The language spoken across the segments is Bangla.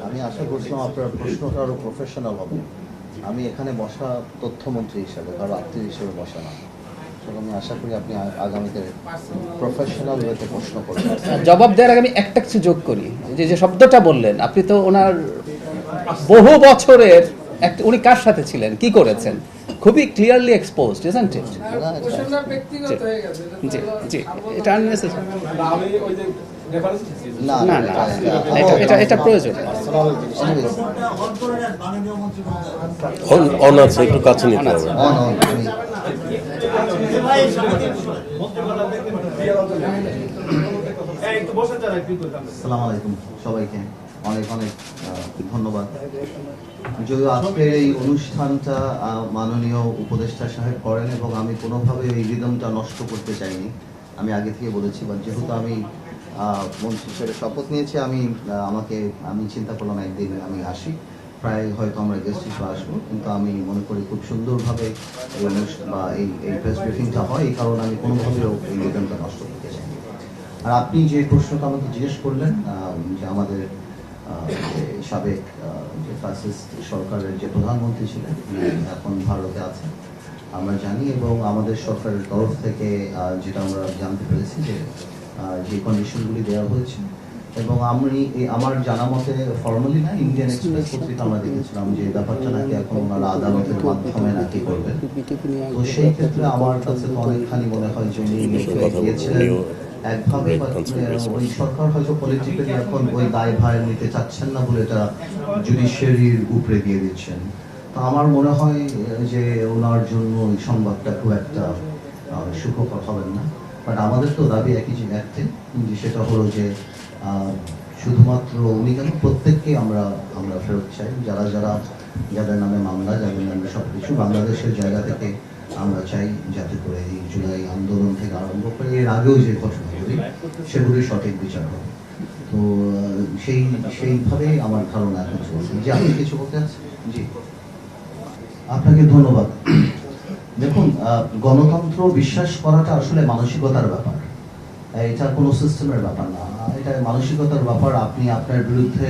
আমি আশা করছিলাম আপনার প্রশ্নটা আরও প্রফেশনাল হবে। আমি এখানে বসা তথ্যমন্ত্রী হিসাবে, কারো আত্মীয় হিসেবে বসা না। আমি আশা করি আপনি আগামীতে প্রফেশনাল ওয়েতে প্রশ্ন করবেন। জবাব দেওয়ার আগে আমি একটা কিছু যোগ করি, যে যে শব্দটা বললেন আপনি, তো ওনার বহু বছরের একটা, উনি কার সাথে ছিলেন, কি করেছেন, খুবই ক্লিয়ারলি এক্সপোজড, ইজন্ট ইট? জি জি, এটা আননেসেসারি। না না না, এটা প্রয়োজন। অন আছে, একটু কাছে নিতে হবে। আসসালামু আলাইকুম সবাইকে, অনেক অনেক ধন্যবাদ। যদিও আজকের এই অনুষ্ঠানটা মাননীয় উপদেষ্টা সাহেব করেন এবং আমি কোনোভাবে এই রিদমটা নষ্ট করতে চাইনি, আমি আগে থেকে বলেছি। বা যেহেতু আমি মন্ত্রী হিসেবে শপথ নিয়েছি, আমি চিন্তা করলাম একদিন আমি আসি, প্রায় হয়তো আমরা গেস্ট হিসেবে আসবো, কিন্তু আমি মনে করি খুব সুন্দরভাবে এই প্রেস ব্রিফিংটা হয়, এই কারণে আমি কোনোভাবেও এই রিদমটা নষ্ট করতে চাইনি। আর আপনি যে প্রশ্নটা আমাকে জিজ্ঞেস করলেন, যে আমাদের সাবেক যে ফ্যাসিস্ট সরকারের যে প্রধানমন্ত্রী ছিলেন, এখন ভারতে আছেন আমরা জানি, এবং আমাদের সরকারের তরফ থেকে যেটা আমরা জানতে পেরেছি যে কন্ডিশনগুলি দেওয়া হয়েছে, এবং আমার জানা মতে ফর্মালি না, ইন্ডিয়ান এক্সপ্রেস পত্রিকা আমরা দেখেছিলাম যে ব্যাপারটা নাকি এখন ওনারা আদালতের মাধ্যমে নাকি করবেন। তো সেই ক্ষেত্রে আমার কাছে তো অনেকখানি মনে হয় যে উনি গিয়েছিলেন একভাবে, ওই সরকার হয়তো পলিটিক্যালি এখন ওই দায়ভার নিতে চাচ্ছেন না বলে এটা জুডিশিয়ারির উপরে দিয়ে দিচ্ছেন। তো আমার মনে হয় যে ওনার জন্য এই সংবাদটা খুব একটা সুখকর হবেন না। বাট আমাদের তো দাবি একই একটি, যে সেটা হলো যে শুধুমাত্র উনি কেন, প্রত্যেককে আমরা ফেরত চাই, যাদের নামে মামলা, যাদের নামে সবকিছু বাংলাদেশের জায়গা থেকে আমরা চাই, যাতে করে এই জুলাই আন্দোলন থেকে আরম্ভ করে এর আগেও যে ঘটনাগুলি, সেগুলির সঠিক বিচার হবে। তো সেইভাবে আমার ধারণা এখন চলছে। যে আপনি কিছু বলতে আছেন? জি, আপনাকে ধন্যবাদ। দেখুন, গণতন্ত্র বিশ্বাস করাটা আসলে মানসিকতার ব্যাপার, এটা কোনো সিস্টেমের ব্যাপার না, এটা মানসিকতার ব্যাপার। আপনি আপনার বিরুদ্ধে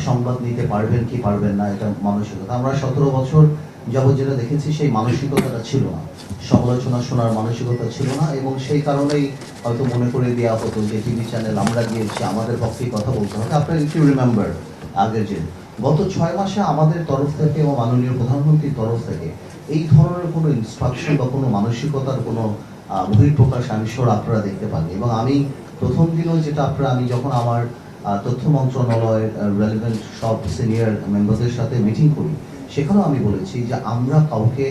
সংবাদ নিতে পারবেন কি পারবেন না, এটা মানসিকতা। আমরা 17 বছর যাবৎ যেটা দেখেছি, সেই মানসিকতাটা ছিল না, সমালোচনা শোনার মানসিকতা ছিল না, এবং সেই কারণেই হয়তো মনে করে দেওয়া হতো যে টিভি চ্যানেল আমরা গিয়েছি, আমাদের পক্ষেই কথা বলতে হবে। আপনার ইফ ইউ রিমেম্বার, আগের যে গত 6 মাসে আমাদের তরফ থেকে এবং মাননীয় প্রধানমন্ত্রীর তরফ থেকে এই ধরনের কোনো ইনস্ট্রাকশন বা কোনো মানসিকতার কোনো বহিঃপ্রকাশ আমি আপনারা দেখতে পাননি। এবং আমি প্রথম দিনও যেটা আমি যখন আমার তথ্য মন্ত্রণালয়ের রেলেভেন্ট সব সিনিয়র মেম্বারদের সাথে মিটিং করি, সেখানেও আমি বলেছি যে আমরা কাউকে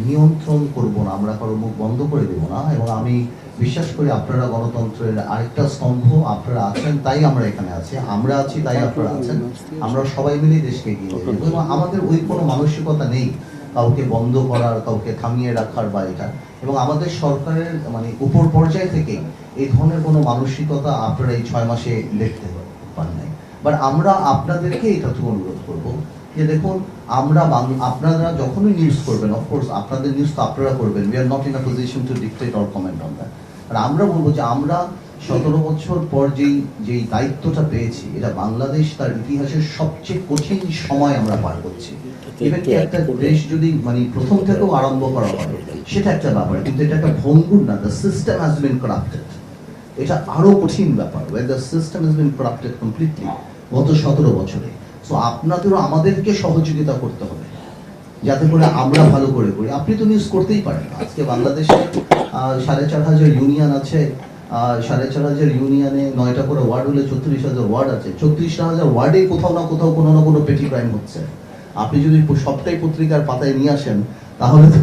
নিয়ন্ত্রণ করব না, আমরা কারো মুখ বন্ধ করে দেব না, এবং আমি বিশ্বাস করি আপনারা গণতন্ত্রের আরেকটা স্তম্ভ, আপনারা আছেন তাই আমরা এখানে আছি, আমরা আছি তাই আপনারা আছেন, আমরা সবাই মিলে দেশকে এগিয়ে নিয়ে যাব। এবং আমাদের ওই কোনো মানসিকতা নেই কাউকে বন্ধ করার, কাউকে থামিয়ে রাখার বা এটা, এবং আমাদের সরকারের উপর পর্যায় থেকে এই ধরনের কোনো মানসিকতা আপনারা এই 6 মাসে দেখতে পান নাই। বাট আমরা আপনাদেরকে এটা তো অনুরোধ করবো যে দেখুন, আপনারা যখনই নিউজ করবেন, অফকোর্স আপনাদের নিউজ তো আপনারা করবেন, we are not in a position to dictate or comment on that. আর আমরা বলবো যে আমরা 17 বছর পর যেই দায়িত্বটা পেয়েছি, এটা বাংলাদেশ তার ইতিহাসের সবচেয়ে কঠিন সময় আমরা পার করছি। ইভেন কি একটা দেশ যদি প্রথম থেকেও আরম্ভ করা হয়, সেটা একটা ব্যাপার, কিন্তু এটা একটা ভঙ্গুর না, the system has been corrupted, এটা আরো কঠিন ব্যাপার, where the system has been corrupted completely গত 17 বছরে। সো আপনাদেরও আমাদেরকে সহযোগিতা করতে হবে যাতে করে আমরা ভালো করে করি। আপনি তো নিউজ করতেই পারেন, আজকে বাংলাদেশে 4,500 ইউনিয়ন আছে, 4,500 ইউনিয়নে 9টা করে ওয়ার্ড হলে 34,000 ওয়ার্ড আছে, 34,000 ওয়ার্ডে কোথাও না কোথাও কোনো না কোনো পেটি ক্রাইম হচ্ছে। আপনি যদি সবটাই পত্রিকার পাতায় নিয়ে আসেন, তাহলে তো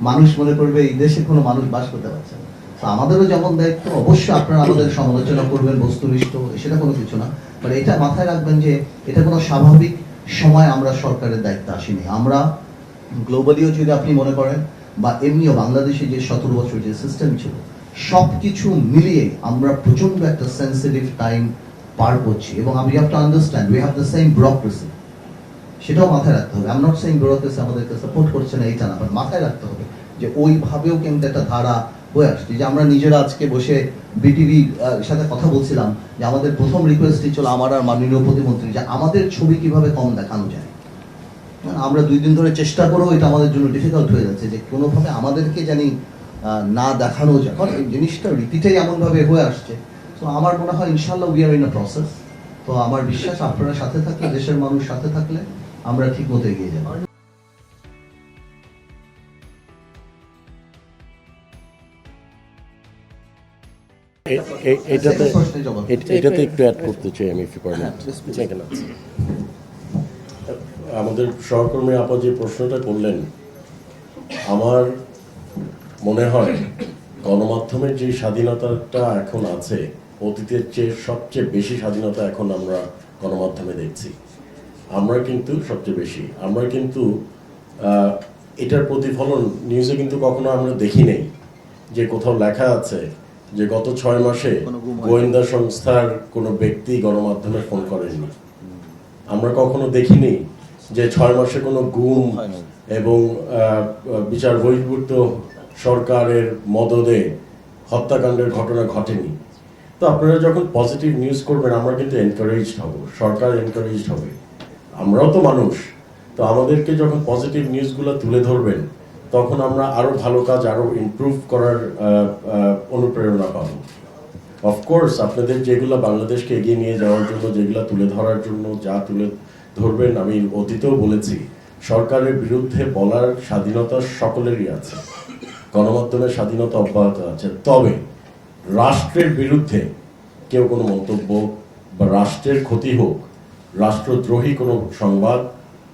মানুষ মনে করবে এই দেশে কোনো মানুষ বাস করতে পারছে না। আমাদেরও যেমন দায়িত্ব, অবশ্যই আপনারা আমাদের সমালোচনা করবেন, বস্তুনিষ্ঠ, সেটা কোনো কিছু না, বাট এটা মাথায় রাখবেন যে এটা কোনো স্বাভাবিক সময় আমরা সরকারের দায়িত্বে আসিনি। আমরা গ্লোবালিও যদি আপনি মনে করেন, বা এমনিও বাংলাদেশে যে 17 বছর যে সিস্টেম ছিল, সবকিছু মিলিয়ে আমরা প্রচন্ড একটা সেন্সিটিভ টাইম পার করছি, এবং we have to understand we have the same bureaucracy, সেটাও মাথায় রাখতে হবে। I'm not saying bureaucracy আমাদেরকে সাপোর্ট করছে না, এইটা না, বাট মাথায় রাখতে হবে যে ওইভাবেও কিন্তু একটা ধারা হয়ে আসছে। যে আমরা নিজেরা আজকে বসে বিটিভি সাথে কথা বলছিলাম যে আমাদের প্রথম রিকোয়েস্টই ছিল আমার আর মাননীয় প্রতিমন্ত্রী যে আমাদের ছবি কিভাবে কম দেখানো যায়। আমরা 2 দিন ধরে চেষ্টা করেও এটা আমাদের জন্য ডিফিকাল্ট হয়ে যাচ্ছে যে কোনোভাবে আমাদেরকে জানি না দেখানো যায়, কারণ এই জিনিসটা রীতিটাই এমনভাবে হয়ে আসছে। তো আমার মনে হয় ইনশাল্লাহ we are in a process. তো আমার বিশ্বাস আপনারা সাথে থাকলে, দেশের মানুষ সাথে থাকলে আমরা ঠিক মতো এগিয়ে যাবো। এটাতে একটু অ্যাড করতে চাই আমি, আমাদের সহকর্মী আপা যে প্রশ্নটা করলেন, আমার মনে হয় গণমাধ্যমের যে স্বাধীনতাটা এখন আছে, অতীতের চেয়ে সবচেয়ে বেশি স্বাধীনতা এখন আমরা গণমাধ্যমে দেখছি। আমরা কিন্তু সবচেয়ে বেশি, আমরা কিন্তু এটার প্রতিফলন নিউজে কিন্তু কখনো আমরা দেখি নেই যে কোথাও লেখা আছে যে গত 6 মাসে গোয়েন্দা সংস্থার কোনো ব্যক্তি গণমাধ্যমে ফোন করেননি। আমরা কখনো দেখিনি যে 6 মাসে কোনো গুম এবং বিচার বহির্ভূত সরকারের মদদে হত্যাকাণ্ডের ঘটনা ঘটেনি। তো আপনারা যখন পজিটিভ নিউজ করবেন আমরা কিন্তু এনকারেজড হব, সরকার এনকারেজড হবে, আমরাও তো মানুষ। তো আমাদেরকে যখন পজিটিভ নিউজগুলো তুলে ধরবেন তখন আমরা আরো ভালো কাজ, আরো ইমপ্রুভ করার অনুপ্রেরণা পাবো। অফকোর্স আপনাদের যেগুলো বাংলাদেশকে এগিয়ে নিয়ে যাওয়ার জন্য, যেগুলো তুলে ধরার জন্য যা তুলে ধরবেন, আমি অতীতেও বলেছি সরকারের বিরুদ্ধে বলার স্বাধীনতা সকলেরই আছে, গণমাধ্যমের স্বাধীনতা অব্যাহত আছে। তবে রাষ্ট্রের বিরুদ্ধে কেউ কোনো মন্তব্য বা রাষ্ট্রের ক্ষতি হোক, রাষ্ট্রদ্রোহী কোনো সংবাদ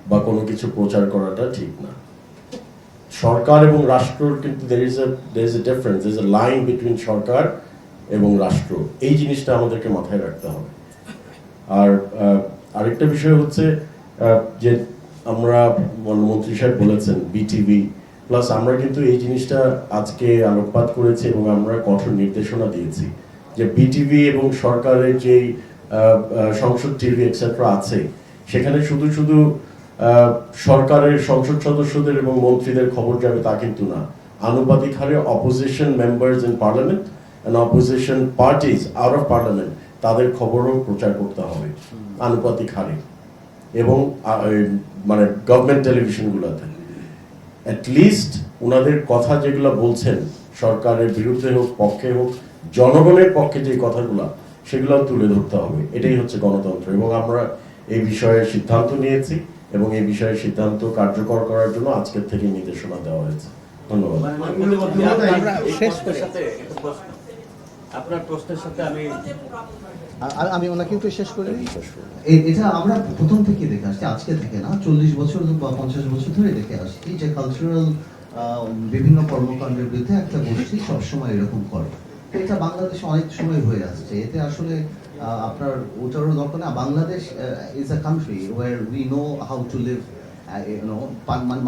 বা কোনো কিছু প্রচার করাটা ঠিক না। সরকার এবং রাষ্ট্র কিন্তু there is a difference, there is a line between সরকার এবং রাষ্ট্র। এই জিনিসটা আমাদেরকে মাথায় রাখতে হবে। আর আরেকটা বিষয় হচ্ছে যে আমরা মন্ত্রী সাহেব বলেছেন বিটিভি প্লাস, আমরা কিন্তু এই জিনিসটা আজকে আলোকপাত করেছি এবং আমরা কঠোর নির্দেশনা দিয়েছি যে বিটিভি এবং সরকারের যেই সংসদ টিভি এক্সেট্রা আছে সেখানে শুধু শুধু সরকারের সংসদ সদস্যদের এবং মন্ত্রীদের খবর যাবে তা কিন্তু না। আনুপাতিক হারে opposition members in parliament and opposition parties out of parliament তাদের খবরও প্রচার করতে হবে আনুপাতিক হারে, এবং মানে গভর্নমেন্ট টেলিভিশনগুলোতে অ্যাটলিস্ট ওনাদের কথা যেগুলো বলছেন সরকারের বিরুদ্ধে হোক পক্ষে হোক, জনগণের পক্ষে যে কথাগুলো সেগুলো তুলে ধরতে হবে। এটাই হচ্ছে গণতন্ত্র। এবং আমরা এই বিষয়ে সিদ্ধান্ত নিয়েছি এবং এই বিষয়ে সিদ্ধান্ত কার্যকর করার জন্য আজকের থেকে নির্দেশনা দেওয়া হয়েছে। ধন্যবাদ। আপনার প্রশ্নের সাথে আমি ওনাকে একটু শেষ করি। এটা আমরা প্রথম থেকে দেখে আসছি, আজকে থেকে না, 40 বছর বা 50 বছর ধরে দেখে আসছি যে কালচারাল বিভিন্ন কর্মকাণ্ডের বিরুদ্ধে একটা গোষ্ঠী সবসময় এরকম করে। এটা বাংলাদেশে অনেক সময় হয়ে আসছে। এতে আসলে আপনার ওটারও দরকার না। Bangladesh is a country where we know how to live,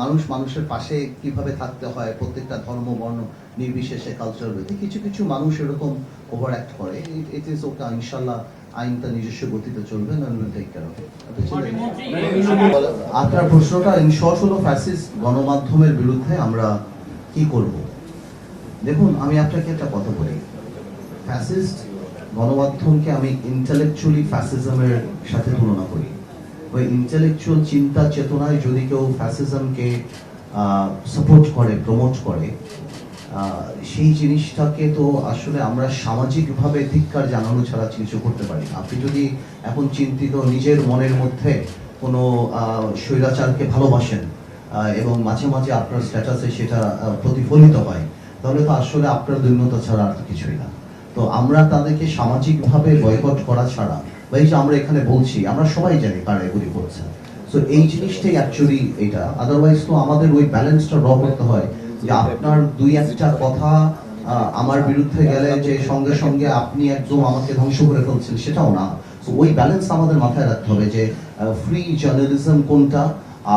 মানুষ মানুষের পাশে কিভাবে থাকতে হয়, প্রত্যেকটা ধর্ম বর্ণ নির্বিশেষে কালচার রয়েছে। কিছু কিছু মানুষ এরকম ওভার অ্যাক্ট করে, ইট ইজ ওকে। ইনশাল্লাহ আইনটা নিজস্ব গতিতে চলবে। আপনার প্রশ্নটা ইনশর্ট হলো ফ্যাসিস্ট গণমাধ্যমের বিরুদ্ধে আমরা কি করব। দেখুন, আমি আপনাকে একটা কথা বলি, ফ্যাসিস্ট গণমাধ্যমকে আমি ইন্টেলেকচুয়ালি ফ্যাসিজমের সাথে তুলনা করি। ওই ইন্টেলেকচুয়াল চিন্তা চেতনায় যদি কেউ ফ্যাসিজমকে সাপোর্ট করে, প্রমোট করে, সেই জিনিসটাকে তো আসলে আমরা সামাজিকভাবে ধিক্কার জানানো ছাড়া কিছু করতে পারি না। আপনি যদি এখন চিন্তিত নিজের মনের মধ্যে কোনো স্বৈরাচারকে ভালোবাসেন এবং মাঝে মাঝে আপনার স্ট্যাটাসে সেটা প্রতিফলিত হয়, তাহলে তো আসলে আপনার দৈন্যতা ছাড়া আর কিছুই না। তো আমরা তাদেরকে সামাজিকভাবে বয়কট করা ছাড়া, বা এই যে আমরা এখানে বলছি, আমরা সবাই জানি কারা এগুলি করছে। সো এই জিনিসটাই অ্যাকচুয়ালি এটা। আদারওয়াইজ তো আমাদের ওই ব্যালেন্সটা ড্র করতে হয় যে আপনার 2-1টা কথা আমার বিরুদ্ধে গেলে যে সঙ্গে সঙ্গে আপনি একদম আমাকে ধ্বংস করে ফেলছেন, সেটাও না। সো ওই ব্যালেন্স আমাদের মাথায় রাখতে হবে যে ফ্রি জার্নালিজম কোনটা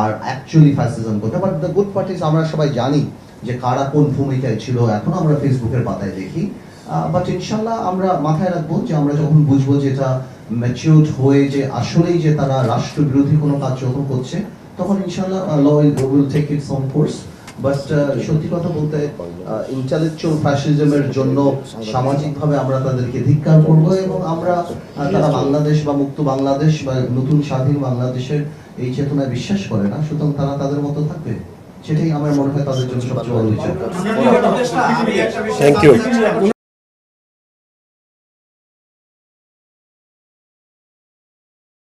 আর অ্যাকচুয়ালি ফ্যাসিজম কোনটা। But the good part is আমরা সবাই জানি যে কারা কোন ভূমিকায় ছিল, এখন আমরা ফেসবুকের পাতায় দেখি। বাট ইনশাল্লাহ আমরা মাথায় রাখবো যে আমরা যখন বুঝবো যে এটা ম্যাচিউরড হয়ে যে আসলেই যে তারা রাষ্ট্র বিরোধী কোনো কাজ যখন করছে, তখন ইনশাল্লাহ law will take its own course. But সত্যি কথা বলতে ইন্টালেকচুয়াল ফ্যাসিজমের জন্য সামাজিকভাবে আমরা তাদেরকে ধিক্কার করব এবং আমরা তারা বাংলাদেশ বা মুক্ত বাংলাদেশ বা নতুন স্বাধীন বাংলাদেশের এই চেতনায় বিশ্বাস করে না, সুতরাং তারা তাদের মতো থাকবে। সেটাই আমার মনে হয় তাদের জন্য সবচেয়ে বড় বিষয়। Thank you.